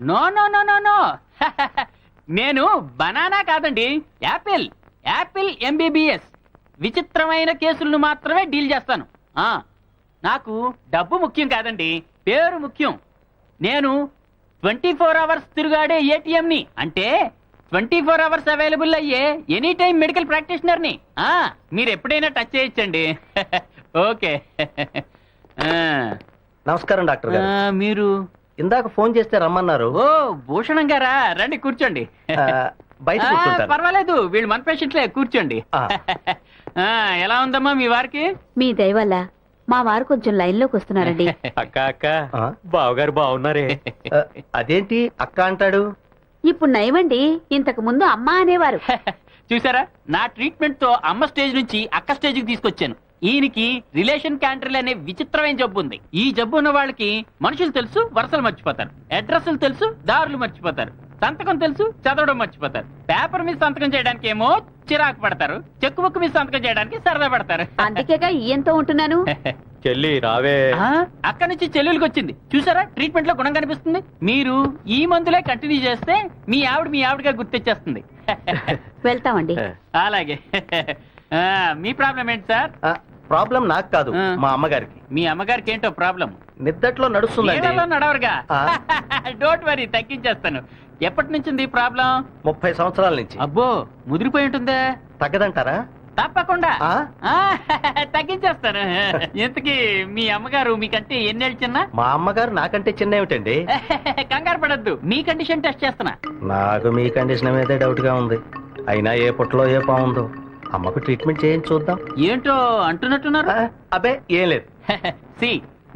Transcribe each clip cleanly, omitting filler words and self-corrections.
No no no no no నేను banana కాదండి, apple. Apple MBBS. విచిత్రమైన కేసులను మాత్రమే డీల్ చేస్తాను. నాకు డబ్బు ముఖ్యం కాదండి, పేరు ముఖ్యం. నేను 24 అవర్స్ తిరుగాడే ఏటీఎంని, అంటే 24 అవర్స్ అవైలబుల్ అయ్యే ఎనీ టైం మెడికల్ ప్రాక్టీషనర్ని. మీరు ఎప్పుడైనా టచ్ చేయొచ్చండి. ఓకే. నమస్కారం డాక్టర్ గారు. మీరు ఇందాక ఫోన్ చేస్తే రమ్మన్నారు. ఓ భూషణం గారా, రండి కూర్చోండి. బయట కూర్చుంటాను. పర్వాలేదు, వీళ్ళు మన పేషెంట్లే, కూర్చోండి. ఎలా ఉందమ్మా మీ వారికి? మీ దయ వల్ల మా వారు కొంచెం లైన్ లోకి వస్తున్నారండి. అక్క అక్క బావగారు బాగున్నారే? అదేంటి అక్క అంటాడు? ఇప్పుడు నయమండి, ఇంతకు ముందు అమ్మ అనేవారు. చూసారా, నా ట్రీట్మెంట్ తో అమ్మ స్టేజ్ నుంచి అక్క స్టేజ్ కి తీసుకొచ్చాను. ఈయనకి రిలేషన్ క్యాంటర్లు అనే విచిత్రమైన జబ్బు ఉంది. ఈ జబ్బు ఉన్న వాళ్ళకి మనుషులు తెలుసు, వరుసలు మర్చిపోతారు. అడ్రస్లు తెలుసు, దారులు మర్చిపోతారు. సంతకం తెలుసు, చదవడం మర్చిపోతారు. పేపర్ మీద సంతకం చేయడానికి ఏమో చిరాకు పడతారు, చెక్కు బుక్ మీద సంతకం చేయడానికి సరదా పడతారు. అందుకేగా ఈయంతో ఉంటున్నాను. చెల్లి రావే. అక్కడి నుంచి చెల్లెలికి వచ్చింది. చూసారా, ట్రీట్మెంట్ లో గుణం కనిపిస్తుంది. మీరు ఈ మందులే కంటిన్యూ చేస్తే మీ ఆవిడగా గుర్తొచ్చేస్తుంది. వెళ్తామండి. అలాగే. మీ ప్రాబ్లం ఏంటి సార్? ప్రాబ్లం నాకు కాదు, మా అమ్మగారికి. మీ అమ్మగారికి ఏంటో ప్రాబ్లం? నిద్దట్లో నడుస్తుందండి. నడవరుగా. డోంట్ వరీ, తగ్గించేస్తాను. ఎప్పటి నుంచి ప్రాబ్లం? 30 సంవత్సరాల నుంచి. అబ్బో, ముదిరిపోయి ఉంటుందే. తగ్గదంటారా? తప్పకుండా తగ్గించేస్తాను. ఇంతకీ మీ అమ్మగారు మీకంటే ఎన్నేళ్ళు చిన్న? మా అమ్మగారు నాకంటే చిన్న ఏమిటండి? కంగారు పడద్దు, మీ కండిషన్ టెస్ట్ చేస్తున్నా. నాకు మీ కండిషన్ మీదే డౌట్ గా ఉంది. అయినా ఏ పుట్టలో ఏ బాగుందో. అమ్మకు ట్రీట్మెంట్ చేయండి చూద్దాం. ఏంటో అంటున్నట్టున్నారు? అబ్బే ఏం లేదు.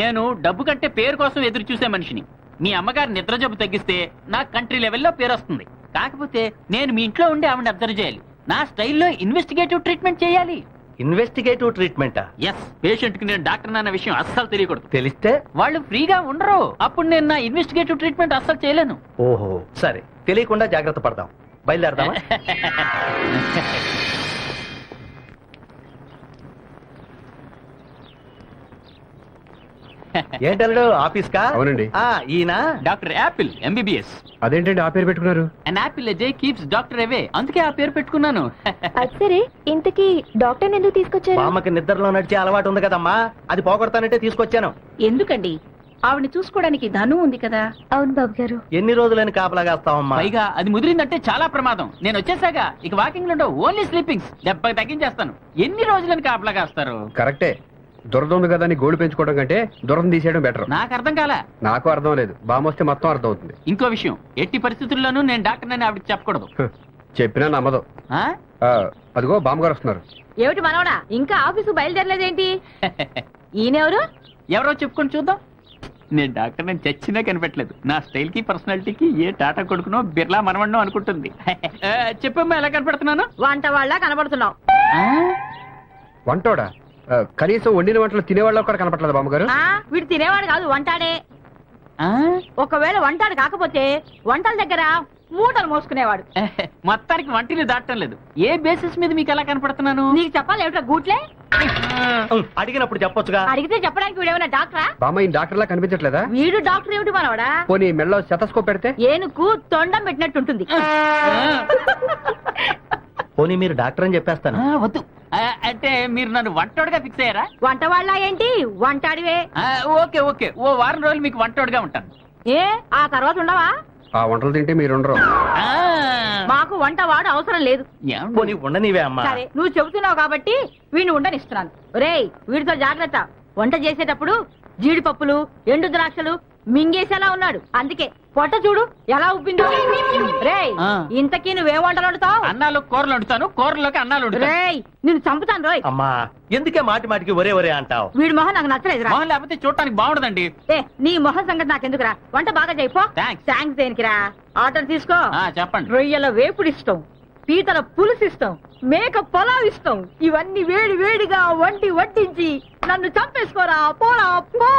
నేను డబ్బు కంటే పేరు కోసం ఎదురు చూసే మనిషిని. మీ అమ్మగారు నిద్ర జబ్బు తగ్గిస్తే నాకు కంట్రీ లెవెల్లో పేరు వస్తుంది. కాకపోతే నేను మీ ఇంట్లో ఉండి ఆవిడ అబ్జర్వ్ చేయాలి. నా స్టైల్లో ఇన్వెస్టిగేటివ్ ట్రీట్మెంట్ చేయాలి. ఇన్వెస్టిగేటివ్ ట్రీట్మెంటా? ఎస్. పేషెంట్ కి నేను డాక్టర్ అన్న విషయం అస్సలు తెలియకూడదు. తెలిస్తే వాళ్ళు ఫ్రీగా ఉండరు. అప్పుడు నేను నా ఇన్వెస్టిగేటివ్ ట్రీట్మెంట్ అస్సలు చేయలేను. ఓహో సరే, తెలియకుండా జాగ్రత్త పడదాం. బయలుదేరదామా? ఏంటల్లుడు, ఆఫీస్ కా? అవునండి. ఈయన డాక్టర్ యాపిల్ ఎంబీబీఎస్. అదేంటండి ఆ పేరు పెట్టుకున్నారు? And Apple A day keeps doctor away, అందుకే ఆ పేరు పెట్టుకున్నాను. సరే, ఇంతకీ డాక్టర్ ఎందుకు తీసుకొచ్చారు? బామ్మకి నిద్రలో నడిచే అలవాటు ఉంది కదమ్మా, అది పోగొడతానంటే తీసుకొచ్చాను. ఎందుకండి? ఆవిడ చూసుకోవడానికి ధను ఉంది కదా. అవును బాబు గారు. ఎన్ని రోజులని కాపలాగాస్తావమ్మా? పైగా అది ముదిరిందంటే చాలా ప్రమాదం. నేను వచ్చేసాక ఇక వాకింగ్ లో ఓన్లీ స్లీపింగ్స్. దెబ్బకి తగ్గించేస్తాను. ఎన్ని రోజులని కాపలాగాస్తారు? కరెక్టే. దురద ఉంది కదా అని గోడు పెంచుకోవడం కంటే దురద తీసేయడం బెటర్. నాకు అర్థం కాలా. నాకు అర్థం లేదు, బామొస్తే మొత్తం అర్థం అవుతుంది. ఇంకో విషయం, ఎట్టి పరిస్థితుల్లోనూ నేను డాక్టర్ అని ఆవిడకి చెప్పకూడదు. చెప్పినా నమ్మదు. అదిగో బామ్మగారు వస్తున్నారు. ఏమిటి మనవడా, ఇంకా ఆఫీసు బయలుదేరలేదేంటి? ఈయనెవరు? ఎవరో చెప్పుకొని చూద్దాం. నేను డాక్టర్ నేను చచ్చినా కనిపెట్టలేదు. నా స్టైల్ కి పర్సనాలిటీకి ఏ టాటా కొడుకునో బిర్లా మనవన్నో అనుకుంటుంది. చెప్పమ్మా, ఎలా కనపడుతున్నాను? వంట వాళ్ళ కనబడుతున్నావు. వంటోడా? కనీసం వండిన వంటలు తినేవాళ్ళు కూడా కనపట్లేదు బామ్మగారు. వీడు తినేవాడు కాదు, వంటాడే. ఒకవేళ వంటాడు కాకపోతే వంటల దగ్గర మూటలు మోసుకునేవాడు. మొత్తానికి వంటిని దాటం లేదు. ఏ బేసిస్ మీద మీకు ఎలా కనపడుతున్నాను? నీకు చెప్పాలి ఏమిటో గూట్లే. అడిగినప్పుడు చెప్పొచ్చుగా. అడిగితే చెప్పడానికి వీడేమైనా డాక్టరా? బామ్మ ఈ డాక్టర్ లా కనిపించట్లేదా? వీడు డాక్టర్ ఏమిటి మనవడా? పోనీ మెడలో స్టెతస్కోప్ పెడితే? ఏనుకు తొండం పెట్టినట్టుంటుంది. పోనీ మీరు డాక్టర్ అని చెప్పేస్తాను. వద్దు. అంటే మీరు నన్ను వంటోడుగా ఫిక్స్ అయ్యారా? వంట వాళ్ళ ఏంటి, వంటాడివే. ఓకే ఓకే, ఓ వారం రోజులు మీకు వంటోడుగా ఉంటాను. ఏ ఆ తర్వాత ఉండవా? ఆ వంటలు తింటే మీరుండరు. మాకు వంట వాడు అవసరం లేదు. పోనీ ఉండనివే అమ్మా. సరే, నువ్వు చెబుతున్నావు కాబట్టి వీడిని ఉండనిస్తున్నాను. రేయ్, వీడితో జాగ్రత్త. వంట చేసేటప్పుడు జీడిపప్పులు, ఎండు ద్రాక్షలు మింగేసేలా ఉన్నాడు. అందుకే పొట్ట చూడు ఎలా ఉబ్బిందో. రేయ్, ఇంతకీ నువ్వేం వంటలు వండుతావు? అన్నాలు కూరలు వండుతాను, కూరలోకి అన్నాలు వండుతాను. రేయ్, నిన్ను చంపుతాను రోయ్. అమ్మా, ఎందుకే మాటి మాటికి ఒరే ఒరే అంటావు? వీడి మొహం నాకు నచ్చలేదురా. మొహం లేకపోతే చూడటానికి బాగుండదండి. నీ మొహం సంగతి నాకెందుకురా, వంట బాగా చేయిపో. థ్యాంక్స్ దేనికిరా? ఆర్డర్ తీసుకో. చెప్పండి. రొయ్యల వేపుడు ఇష్టం, పీతల పులుసు ఇష్టం, మేక పొలావ్ ఇష్టం. ఇవన్నీ వేడి వేడిగా వడ్డించి నన్ను చంపేసుకోరా, పోరా పో.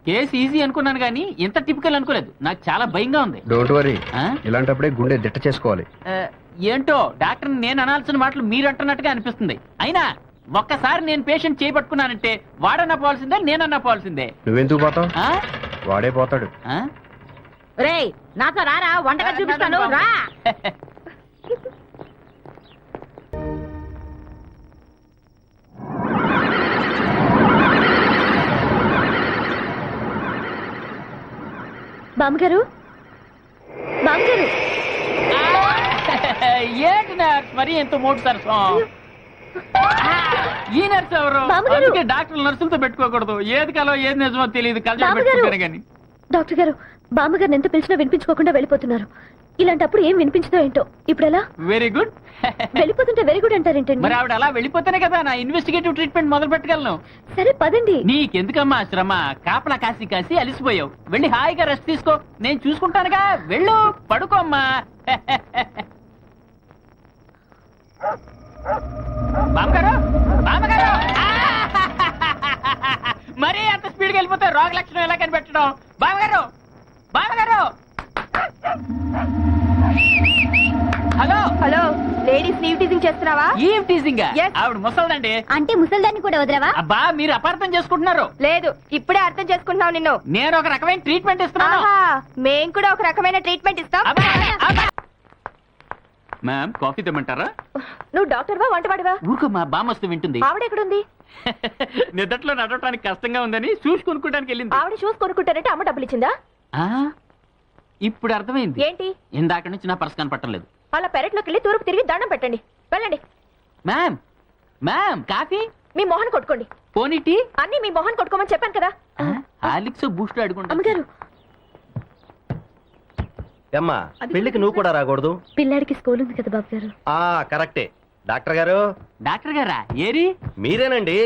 కేసు ఈజీ అనుకున్నాను గానీ ఇంత టిపికల్ అనుకోలేదు. నాకు చాలా భయంగా ఉంది. డోంట్ వరీ, ఇలాంటప్పుడే గుండె దిట్ట చేసుకోవాలి. ఏంటో డాక్టర్ నేను అనాల్సిన మాటలు మీరు అంటున్నట్టుగా అనిపిస్తుంది. అయినా ఒక్కసారి నేను పేషెంట్ చేయబట్టుకున్నానంటే వాడన్నా పోవాల్సిందే, నేనన్నా పోవాల్సిందే. నువ్వెందుకు పోతావు? వాడే పోతాడు. రేయ్ నాతో రారా వంటగది చూపిస్తాను రా. బామ్మగారు బామ్మగారు ఏంటి నర్స్ మరి ఎంత మూడు సరసం? ఈ నర్స్ ఎవరు? బామ్మగారు. అందుకే డాక్టర్లు నర్సులతో పెట్టుకోకూడదు. ఏది కలో ఏది నిజమో తెలియదు. కలిసి బామ్మగారు. పెట్టుకుంటారు కానీ. డాక్టర్ గారు బామ్మగారిని ఎంత పిలిచినా వినిపించుకోకుండా వెళ్ళిపోతున్నారు. ఇలాంటప్పుడు ఏం వినిపించదో ఏంటో. ఇప్పుడు ఎలా? Very good. వెళ్ళిపోతుంటే వెరీ గుడ్ అంటారేంటండి? మరి ఆవిడ అలా వెళ్ళిపోతేనే కదా నా ఇన్వెస్టిగేటివ్ ట్రీట్మెంట్ మొదలు పెట్టగలను. సరే పదండి. నీకెందుకమ్మా శ్రమ? కాపలా కాసి కాసి అలిసిపోయావు. వెళ్ళి హాయిగా రెస్ట్ తీసుకో. నేను చూసుకుంటానుగా. వెళ్ళు పడుకోమ్మా. బామ్మగారు బామ్మగారు మరీ అంత స్పీడ్కి వెళ్ళిపోతే రోగ లక్షణం ఎలా కనిపెట్టడం? బామ్మగారు బామ్మగారు. హలో హలో లేడీస్ నీవ్ టీజింగ్ చేస్తున్నావా? Eve teasing. Yes. ఆవిడ ముసల్దండి. అంటే ముసల్దాన్ని కూడా వదలవా? అబ్బా మీరు అపార్థం చేసుకుంటున్నారు. లేదు ఇప్పుడే అర్థం చేసుకుంటున్నావు నిన్ను. నేను ఒక రకమైన ట్రీట్మెంట్ ఇస్తున్నాను. మేం కూడా ఒక రకమైన ట్రీట్మెంట్ ఇస్తాం. అబ్బా, అబ్బా. మ్యామ్ కాఫీ తెమ్మంటారా? నువ్వు డాక్టర్వా వంటవాడివా? ఊరుకో మా బామ్మస్తు వింటుంది. ఆవిడ ఎక్కడుంది? నిద్రలో నడవటానికి కష్టంగా ఉందని షూస్ కొనుక్కోడానికి వెళ్ళింది. ఆవిడ షూస్ కొనుక్కుంటారంటే అమ్మ డబ్బులు ఇచ్చిందా? ఆ, ఇప్పుడు అర్థమైంది. ఏంటి? ఇందాక నుంచి నా పర్స్ కనపట్టం లేదు. అలా పెరట్లోకి వెళ్ళి తూర్పు తిరిగి దండం పెట్టండి. వెళ్ళండి. మ్యామ్ మ్యామ్ కాఫీ మీ మొహన్ కొట్టుకోండి. పోనీ టీ. అన్ని మీ మొహన్ కొట్టుకోమని చెప్పాను కదా. హార్లిక్స్ బూస్ట్ అడుగుంటా. అమ్మగారు ఏమ్మా పెళ్లికి నువ్వు కూడా రాకూడదు? పిల్లాడికి స్కూల్ ఉంది కదా బాబు గారు. ఆ కరెక్టే. డాక్టర్ గారు డాక్టర్ గారా? ఏరి? మీరేనండి.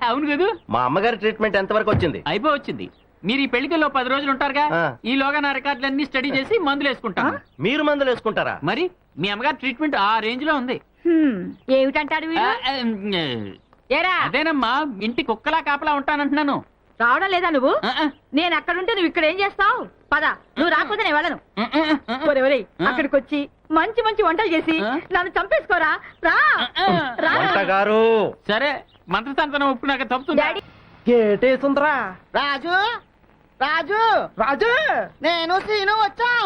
అవును కదా. మా అమ్మగారి ట్రీట్మెంట్ ఎంతవరకు వచ్చింది? అయిపోవచ్చింది. మీరు ఈ పెళ్లికిలో 10 రోజులు ఉంటారుగా. ఆ. ఈలోగా నా రికార్డులన్నీ స్టడీ చేసి మందులు వేసుకుంటాను. మీరు మందులు వేసుకుంటారా? మరి మీ అమ్మగారి ట్రీట్మెంట్ ఆ రేంజ్ లో ఉంది. ఏమిటంటాడు వీడు? ఏరా అదేనమ్మా, ఇంటి కుక్కలా కాపలా ఉంటానంటున్నాను. రావడం లేదా నువ్వు? ఆ, ఆ. నేను అక్కడుంటే నువ్వు ఇక్కడ ఏం చేస్తావు? పద, నువ్వు రాకపోతే నేను వెళ్ళను. ఒరేయ్, అక్కడికి వచ్చి మంచి మంచి వంటలు చేసి నన్ను చంపేసుకోరా. రా రా. వంటగారు సరే మంత్రతంత్రం ఉప్పు నాకు తప్పుతుంది. డాడీ గేటేసుందిరా. రాజు రాజు రాజు నేను సీను వచ్చాం.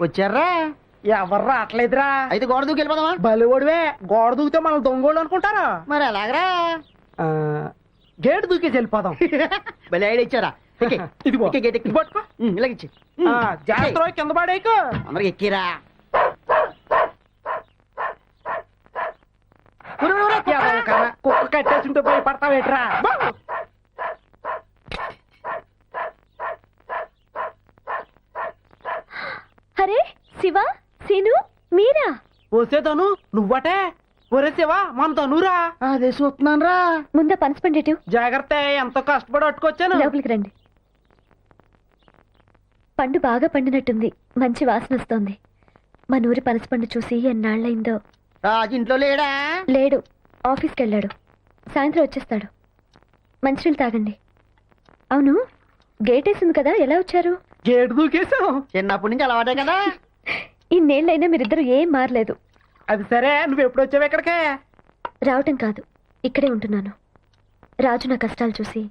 వచ్చారా? ఎవరు రావట్లేదురా. అయితే గోడ దూకి వెళ్ళిపోదామా? బలివడివే. గోడ దూకితే మనం దొంగోళ్ళు అనుకుంటారా? మరి ఎలాగరా? ఆ, గేటు దూకేసి వెళ్ళిపోదాం. బలి ఐడియా ఇచ్చారా? ఇదిగో. గేట్ ఎక్కి. ఇది పట్టుకో. ఇలాగిచ్చి ఆ, జాగ్రత్త రోయ్, కింద పడేకు. అందరికి ఎక్కిరా. కుక్క కట్టేసింటే పోయి పడతావేట్రా? అరే శివ సీను మీరా? వచ్చేదాను నువ్వటే. ఒరే శివా మన తనురా. అదే చూస్తున్నాను రా. ముందా పనసపండి జాగ్రత్త, ఎంతో కష్టపడి పట్టుకొచ్చాను. లోపలికి రండి. పండు బాగా పండినట్టుంది. మంచి వాసన వస్తోంది. మన ఊరి పనసపండు చూసి ఎన్నాళ్ళైందో. రాజు ఇంట్లో లేడా? లేడు, ఆఫీస్కి వెళ్ళాడు. సాయంత్రం వచ్చేస్తాడు. మంచినీళ్ళు తాగండి. అవును, గేట్ వేసింది కదా, ఎలా వచ్చారు? గేటు దూకేసాం. చిన్నప్పటి నుంచి అలవాటే కదా. ఇన్నేళ్ళైనా మీరిద్దరు ఏం మారలేదు. అది సరే, నువ్వు ఎప్పుడు వచ్చావు ఇక్కడికే? రావటం కాదు, ఇక్కడే ఉంటున్నాను. రాజు నా కష్టాలు చూసి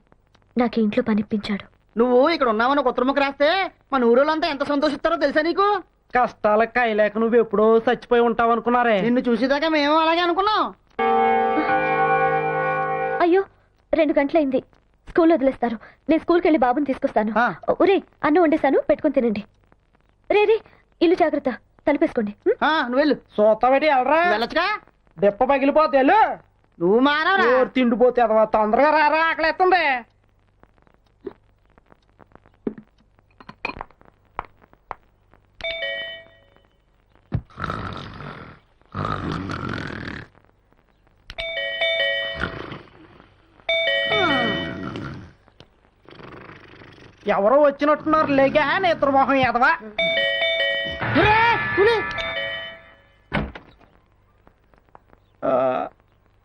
నాకు ఈ ఇంట్లో పనిప్పించాడు. నువ్వు ఇక్కడ ఉన్నావని ఒక ఉత్తరముఖ రాస్తే మన ఊరోళ్ళంతా ఎంత సంతోషిస్తారో తెలుసా నీకు? కష్టాలకు కాయలేక నువ్వు ఎప్పుడో చచ్చిపోయి ఉంటావు అనుకున్నారే. నిన్ను చూసేదాకా మేము అలాగే అనుకున్నాం. అయ్యో 2 గంటలైంది. స్కూల్ వదిలేస్తారు. నేను స్కూల్కి వెళ్ళి బాబుని తీసుకొస్తాను. ఆ. ఒరే అన్నం వండేశాను, పెట్టుకొని తినండి. రే రే, ఇల్లు జాగ్రత్త, తలుపేసుకోండి. నువ్వు వెళ్ళు. సోతబెట్టి వెళ్ళరా. వెళ్ళొచ్చుగా. దెప్ప పగిలిపోతే వెళ్ళు. నువ్వు మానవరా. నోరు తిండిపోతే అదవా, తొందరగా రారా, ఆకలేస్తుంది. ఎవరో వచ్చినట్టున్నారు. లేక నేత్రమోహం ఎదవా.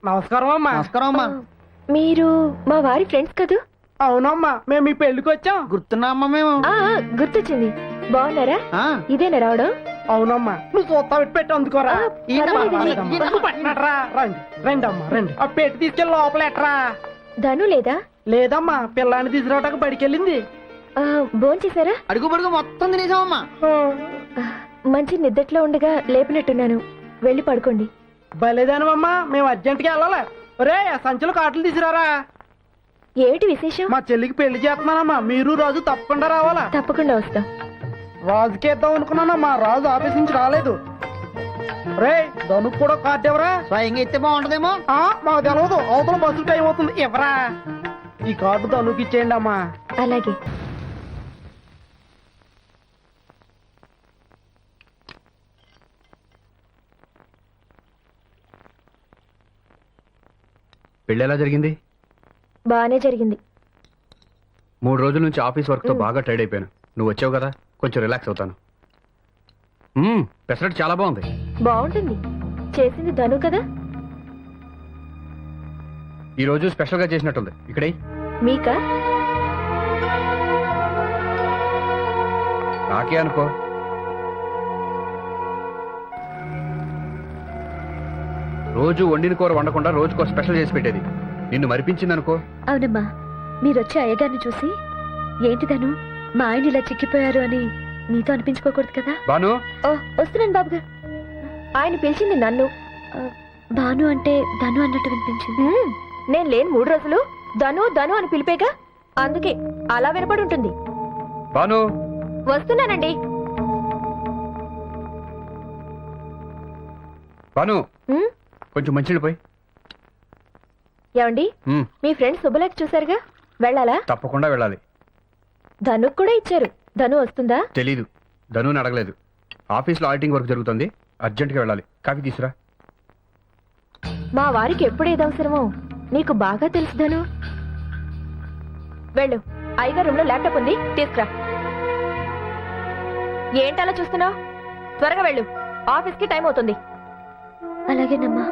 నమస్కారం అమ్మా. నమస్కారం అమ్మా. మీరు మా వారి ఫ్రెండ్స్ కదూ? అవునమ్మా, మేము మీ పెళ్లికి వచ్చాం. గుర్తున్నా అమ్మా మేము? గుర్తొచ్చింది. బాగున్నారా? ఆ. ఇదేనా రావడం? అవునమ్మా, నువ్వు చూస్తా పెట్టి అందుకోరా. పర్వాలేదండి. పట్టినట్రా. రండి రండి అమ్మా రండి. ఆ పెట్టి తీసుకెళ్ళి లోపల ఎట్రా. ధను లేదా? లేదమ్మా, పిల్లాన్ని తీసుకురావడానికి బడికెళ్ళింది. భోంచేశారా? అడుగు పడుగు మొత్తం తినేసామమ్మా. మంచి నిద్దట్లో ఉండగా లేపినట్టున్నాను, వెళ్ళి పడుకోండి. భలేదానమ్మా, మేము అర్జెంట్గా వెళ్ళాలి. రే ఆ సంచులు కాటలు తీసుకురారా. ఏమిటి విశేషం? మా చెల్లికి పెళ్లి చేస్తున్నానమ్మా, మీరు రాజు తప్పకుండా రావాలా. తప్పకుండా వస్తాం. రాజుకి ఇద్దాం అనుకున్నానమ్మా, రాజు ఆఫీస్ నుంచి రాలేదు. రే ధనుకు కూడా కార్డు ఎవరా? స్వయంగా ఇస్తే బాగుంటదేమో. మాకు తెలియదు, అవతల బస్సు టైం అవుతుంది. ఎవరా ఈ కార్డు ధనుకి ఇచ్చేయండి అమ్మా. అలాగే. పెళ్ళి ఎలా జరిగింది? బానే జరిగింది. 3 రోజుల నుంచి ఆఫీస్ వర్క్ తో బాగా టైర్డ్ అయిపోయాను. నువ్వు వచ్చావు కదా, కొంచెం రిలాక్స్ అవుతాను. పెసరట్టు చాలా బాగుంది. బాగుంటుంది, చేసింది ధను కదా. ఈ రోజు స్పెషల్ గా చేసినట్టుంది. ఇక్కడే మీకా? నాకే అనుకో. రోజు వండిన కూర వండకుండా రోజుకో స్పెషల్ చేసి పెట్టేది. నిన్ను మరిపించింది అనుకో. అవునమ్మా, మీరొచ్చే అయ్యగారిని చూసి ఏంటి ధను మా ఆయన ఇలా చిక్కిపోయారు అని నీతో అనిపించుకోకూడదు కదా. బాను, ఓ వస్తున్నాను బాబు గారు. ఆయన పిలిచింది నన్ను. భాను అంటే ధను అన్నట్టు వినిపించింది. నేను లేని 3 రోజులు ధను ధను అని పిలిపేగా, అందుకే అలా వినపడి ఉంటుంది. బాను వస్తున్నానండి. బాను, ఉమ్, కొంచెం మంచినీళ్ళు పోయి. ఏమండి, మీ ఫ్రెండ్ శుభలేఖ చూసారుగా, వెళ్ళాలా? తప్పకుండా వెళ్ళాలి. ధనుకు కూడా ఇచ్చారు. ధను వస్తుందా? తెలీదు, ధనుని అడగలేదు. ఆఫీస్లో ఆడిటింగ్ వర్క్ జరుగుతుంది, అర్జెంట్గా వెళ్ళాలి. కాఫీ తీసురా. మా వారికి ఎప్పుడు ఏది అవసరమో నీకు బాగా తెలుసు ధను. వెళ్ళు, అయ్యగారు రూమ్ లో ల్యాప్టాప్ ఉంది, తీసుకురా. ఏంటలా చూస్తున్నావు? త్వరగా వెళ్ళు, ఆఫీస్కి టైం అవుతుంది. అలాగేనమ్మా.